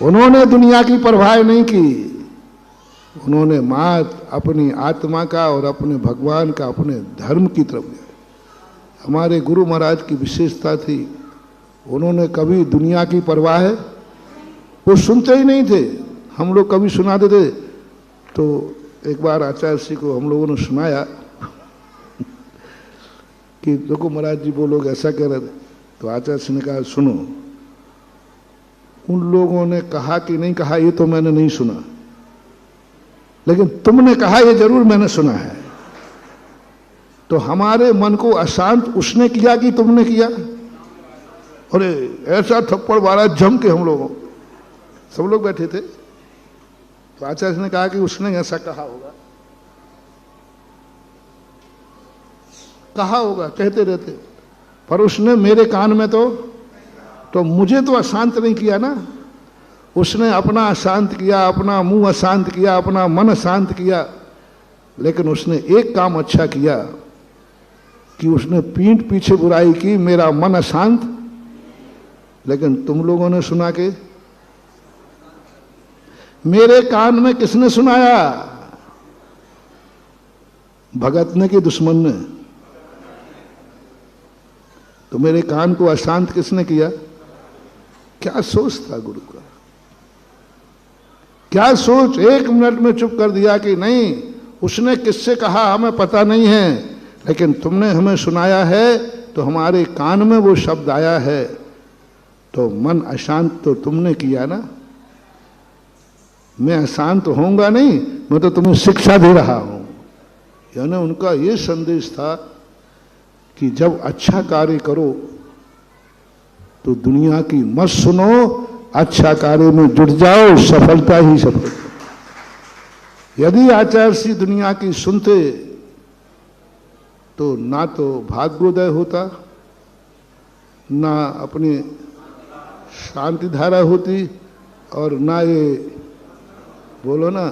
उन्होंने दुनिया की परवाह नहीं की, उन्होंने अपनी आत्मा का और अपने भगवान का, अपने धर्म की तरफ गए। हमारे गुरु महाराज की विशेषता थी, उन्होंने कभी दुनिया की परवाह वो सुनते ही नहीं थे। हम लोग कभी सुनाते थे तो एक बार आचार्य श्री को हम लोगों ने सुनाया कि देखो महाराज जी वो लोग ऐसा कह रहे थे, तो आचार्य श्री ने कहा सुनो, उन लोगों ने कहा कि नहीं कहा ये तो मैंने नहीं सुना, लेकिन तुमने कहा ये जरूर मैंने सुना है। तो हमारे मन को अशांत उसने किया कि तुमने किया? अरे ऐसा थप्पड़ मारा जम के, हम लोगों सब लोग बैठे थे। तो आचार्य ने कहा कि उसने ऐसा कहा होगा, कहा होगा, कहते रहते, पर उसने मेरे कान में तो मुझे तो अशांत नहीं किया ना। उसने अपना अशांत किया, अपना मुंह अशांत किया, अपना मन अशांत किया, लेकिन उसने एक काम अच्छा किया कि उसने पीठ पीछे बुराई की, मेरा मन अशांत। लेकिन तुम लोगों ने सुना के मेरे कान में किसने सुनाया? भगत ने कि दुश्मन ने? तो मेरे कान को अशांत किसने किया? क्या सोच था गुरु का, क्या सोच! 1 मिनट में चुप कर दिया कि नहीं, उसने किससे कहा हमें पता नहीं है, लेकिन तुमने हमें सुनाया है, तो हमारे कान में वो शब्द आया है, तो मन अशांत तो तुमने किया ना। मैं अशांत होऊंगा नहीं, मैं तो तुम्हें शिक्षा दे रहा हूं। यानी उनका ये संदेश था कि जब अच्छा कार्य करो तो दुनिया की मत सुनो, अच्छा कार्य में जुट जाओ, सफलता ही सफलता। यदि आचार्य श्री दुनिया की सुनते तो ना तो भाग्योदय होता, ना अपनी शांति धारा होती, और ना ये बोलो ना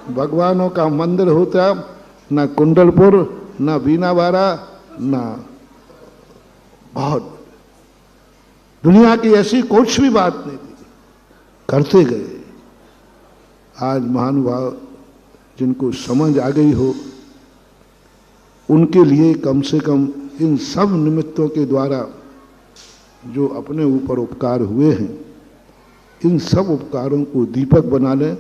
भगवानों का मंदिर होता, ना कुंडलपुर, ना बीनावारा, ना बहुत दुनिया की ऐसी कुछ भी बात नहीं थी, करते गए। आज महानुभाव जिनको समझ आ गई हो, उनके लिए कम से कम इन सब निमित्तों के द्वारा जो अपने ऊपर उपकार हुए हैं, इन सब उपकारों को दीपक बना लें,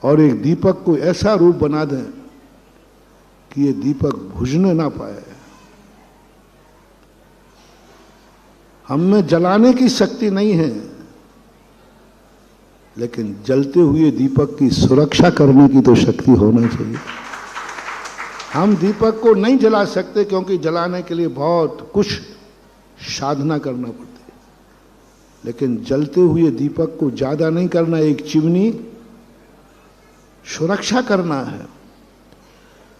और एक दीपक को ऐसा रूप बना दें कि ये दीपक बुझने ना पाए। हम में जलाने की शक्ति नहीं है, लेकिन जलते हुए दीपक की सुरक्षा करने की तो शक्ति होना चाहिए। हम दीपक को नहीं जला सकते, क्योंकि जलाने के लिए बहुत कुछ साधना करना पड़ती है, लेकिन जलते हुए दीपक को ज्यादा नहीं करना, एक चिमनी सुरक्षा करना है।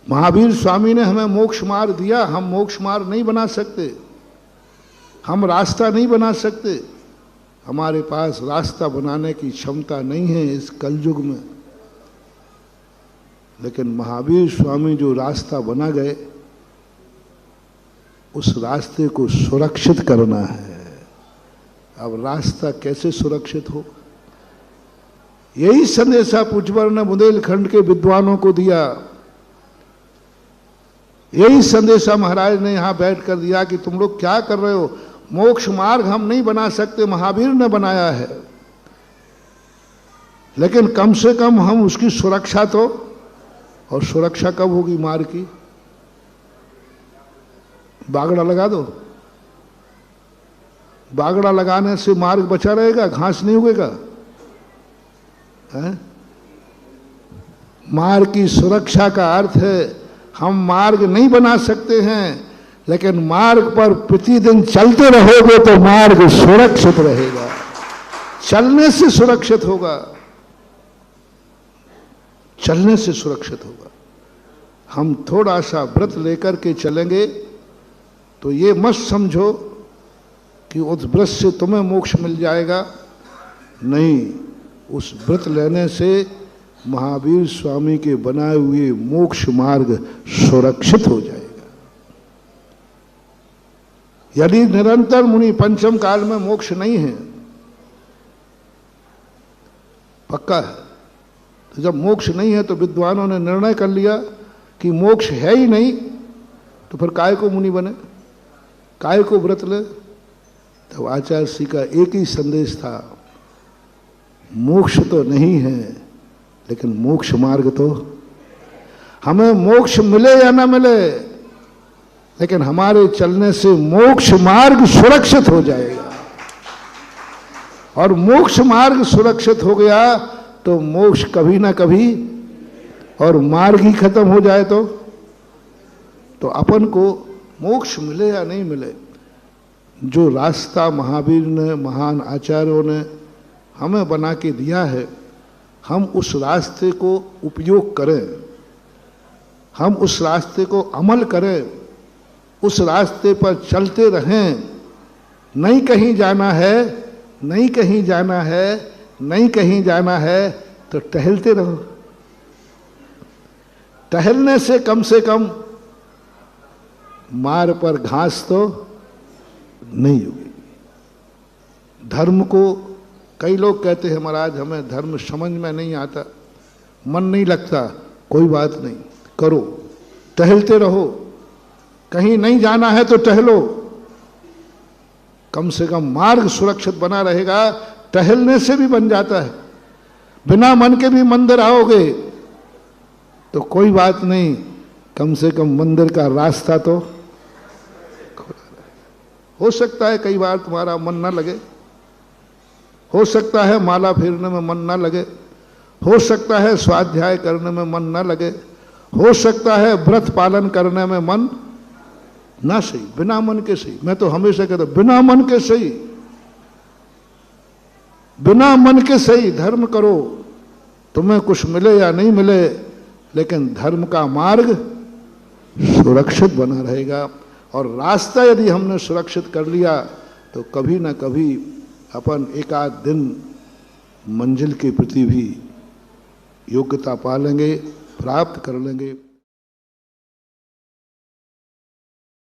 महावीर स्वामी ने हमें मोक्ष मार्ग दिया, हम मोक्ष मार्ग नहीं बना सकते, हम रास्ता नहीं बना सकते, हमारे पास रास्ता बनाने की क्षमता नहीं है इस कलयुग में। लेकिन महावीर स्वामी जो रास्ता बना गए, उस रास्ते को सुरक्षित करना है। अब रास्ता कैसे सुरक्षित हो, यही संदेशा पूज्यवर ने बुंदेलखंड के विद्वानों को दिया। यही संदेशा महाराज ने यहां बैठ कर दिया कि तुम लोग क्या कर रहे हो, मोक्ष मार्ग हम नहीं बना सकते, महावीर ने बनाया है, लेकिन कम से कम हम उसकी सुरक्षा तो, और सुरक्षा कब होगी मार्ग की? बागड़ा लगा दो, बागड़ा लगाने से मार्ग बचा रहेगा, घास नहीं उगेगा। मार्ग की सुरक्षा का अर्थ है हम मार्ग नहीं बना सकते हैं, लेकिन मार्ग पर प्रतिदिन चलते रहोगे तो मार्ग सुरक्षित रहेगा, चलने से सुरक्षित होगा, चलने से सुरक्षित होगा। हम थोड़ा सा व्रत लेकर के चलेंगे तो ये मत समझो कि उस व्रत से तुम्हें मोक्ष मिल जाएगा, नहीं, उस व्रत लेने से महावीर स्वामी के बनाए हुए मोक्ष मार्ग सुरक्षित हो जाएगा। यदि निरंतर मुनि पंचम काल में मोक्ष नहीं है, पक्का है। तो जब मोक्ष नहीं है तो विद्वानों ने निर्णय कर लिया कि मोक्ष है ही नहीं, तो फिर काय को मुनि बने, काय को व्रत ले। तब आचार्य श्री का एक ही संदेश था, मोक्ष तो नहीं है लेकिन मोक्ष मार्ग तो, हमें मोक्ष मिले या ना मिले लेकिन हमारे चलने से मोक्ष मार्ग सुरक्षित हो जाएगा। और मोक्ष मार्ग सुरक्षित हो गया तो मोक्ष कभी ना कभी, और मार्ग ही खत्म हो जाए तो अपन को मोक्ष मिले या नहीं मिले, जो रास्ता महावीर ने, महान आचार्यों ने हमें बना के दिया है, हम उस रास्ते को उपयोग करें, हम उस रास्ते को अमल करें, उस रास्ते पर चलते रहें। नहीं कहीं जाना है, नहीं कहीं जाना है, नहीं कहीं जाना है तो टहलते रहो। टहलने से कम मार पर घास तो नहीं होगी। धर्म को, कई लोग कहते हैं महाराज हमें धर्म समझ में नहीं आता, मन नहीं लगता, कोई बात नहीं, करो, टहलते रहो। कहीं नहीं जाना है तो टहलो, कम से कम मार्ग सुरक्षित बना रहेगा। टहलने से भी बन जाता है, बिना मन के भी मंदिर आओगे तो कोई बात नहीं, कम से कम मंदिर का रास्ता तो हो सकता है। कई बार तुम्हारा मन ना लगे, हो सकता है माला फेरने में मन ना लगे, हो सकता है स्वाध्याय करने में मन ना लगे, हो सकता है व्रत पालन करने में मन ना सही, बिना मन के सही। मैं तो हमेशा कहता हूं बिना मन के सही, बिना मन के सही धर्म करो, तुम्हें कुछ मिले या नहीं मिले लेकिन धर्म का मार्ग सुरक्षित बना रहेगा। और रास्ता यदि हमने सुरक्षित कर लिया तो कभी ना कभी अपन एक आध दिन मंजिल के प्रति भी योग्यता पा लेंगे, प्राप्त कर लेंगे।